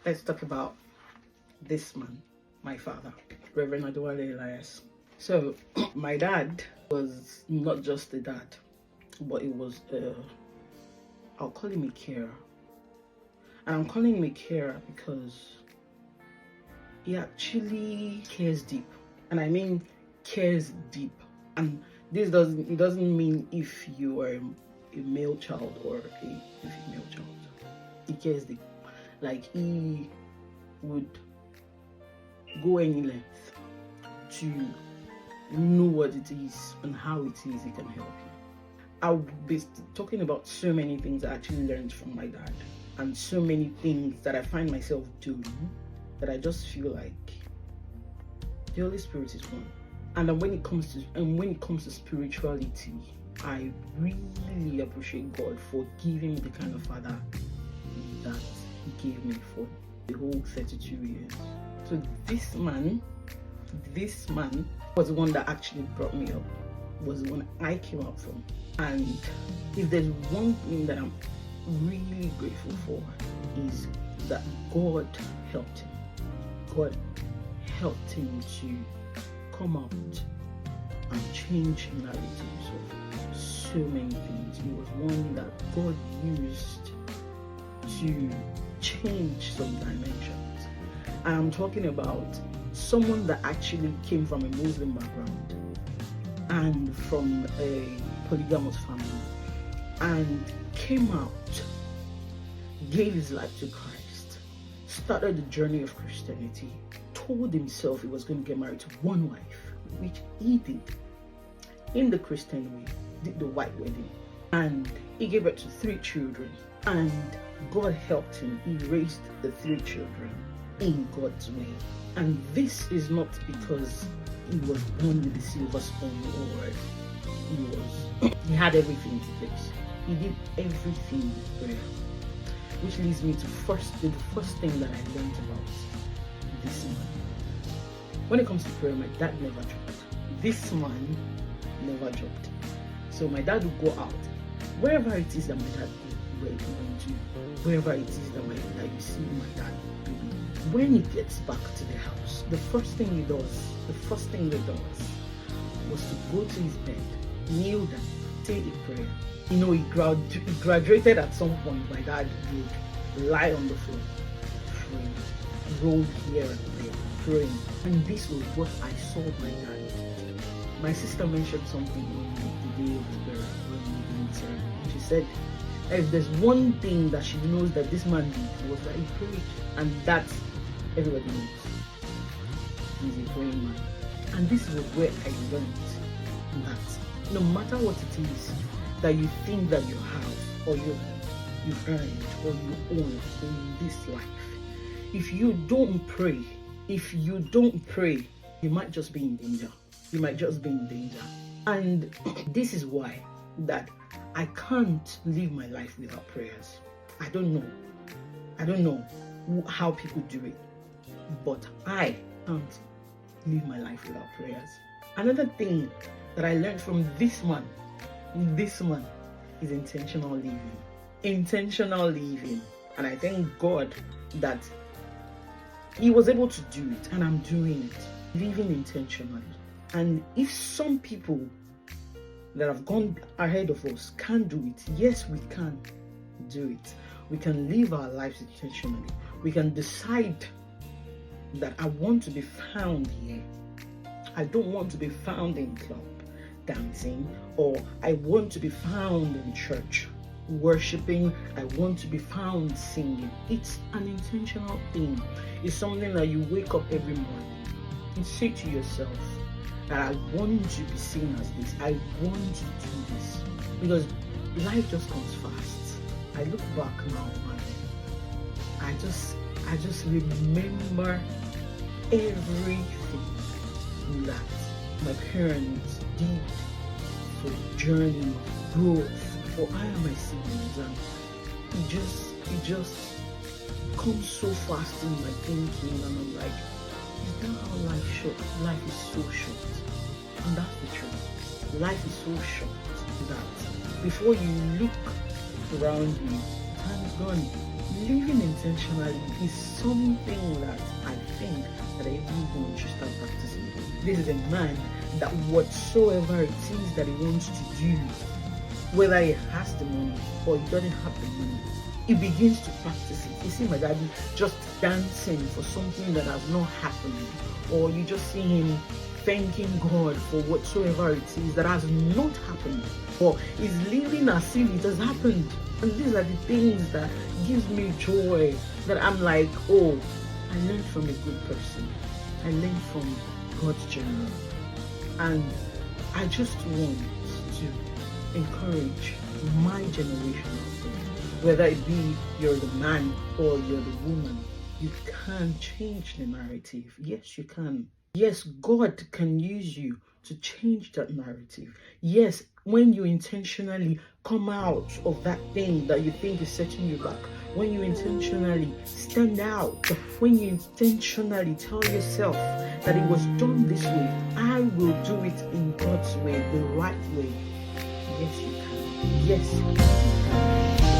Let's talk about this man, my father, Rev Adewale Elias. So, my dad was not just a dad, but it was I'll call him a carer. And I'm calling him a carer because he actually cares deep. And I mean cares deep. And this doesn't mean if you are a male child or a female child. He cares deep. Like, he would go any length to know what it is and how it is he can help you. I'll be talking about so many things I actually learned from my dad, and so many things that I find myself doing that I just feel like the Holy Spirit is one. And when it comes to spirituality, I really appreciate God for giving me the kind of father that he gave me for the whole 32 years. So this man was the one that actually brought me up, was the one I came up from. And if there's one thing that I'm really grateful for, is that God helped him. God helped him to come out and change narratives of so many things. He was one that God used to change some dimensions. And I'm talking about someone that actually came from a Muslim background and from a polygamous family, and came out, gave his life to Christ, started the journey of Christianity, told himself he was going to get married to one wife, which he did in the Christian way, did the white wedding, and he gave birth to 3 children, and God helped him. He raised the 3 children in God's way. And this is not because he was born with a silver spoon, or he had everything in place. He did everything with prayer. Which leads me to the first thing that I learned about this man. When it comes to prayer, my dad never dropped. This man never dropped. So my dad would go out, wherever it is that my dad went to, wherever it is that you see my dad doing. When he gets back to the house, the first thing he does was to go to his bed, kneel down, say a prayer. You know, he graduated at some point. My dad would lie on the floor, praying, roll here and there, praying. And this was what I saw my dad. My sister mentioned something on the day of his burial when we didn't serve. And she said, if there's one thing that she knows that this man did, was that he prayed. And that's everybody knows. He's a praying man. And this was where I learned that no matter what it is that you think that you have, or you've earned, or you own in this life, if you don't pray, you might just be in danger. And this is why that I can't live my life without prayers. I don't know how people do it, but I can't live my life without prayers. Another thing that I learned from this man is intentional living. And I thank God that he was able to do it, and I'm doing it, living intentionally. And if some people that have gone ahead of us can do it, yes, we can do it. We can live our lives intentionally. We can decide that I want to be found here. I don't want to be found in club dancing, or I want to be found in church worshiping. I want to be found singing. It's an intentional thing. It's something that you wake up every morning and say to yourself that I want to be seen as this. I want to do this, because life just comes fast. I look back now and I just remember everything that my parents did for the journey of growth for I and my siblings, and it just comes so fast in my thinking, and I'm like, is that how life is so short? And that's the truth. Life is so short that before you look around you, time is gone. living intentionally is something that I think that everyone should start practicing. This is a man that whatsoever it is that he wants to do, whether he has the money or he doesn't have the money, he begins to practice it. You see my daddy just dancing for something that has not happened, or you just see him thanking God for whatsoever it is that has not happened, or is living as if it has happened. And these are the things that gives me joy, that I'm like, oh, I learned from a good person. I learned from God's journey. And I just want to encourage my generation out there, whether it be you're the man or you're the woman, you can change the narrative. Yes, you can. Yes, God can use you to change that narrative. Yes, when you intentionally come out of that thing that you think is setting you back, when you intentionally stand out, when you intentionally tell yourself that it was done this way, I will do it in God's way, the right way. Yes, you can. Yes, you can.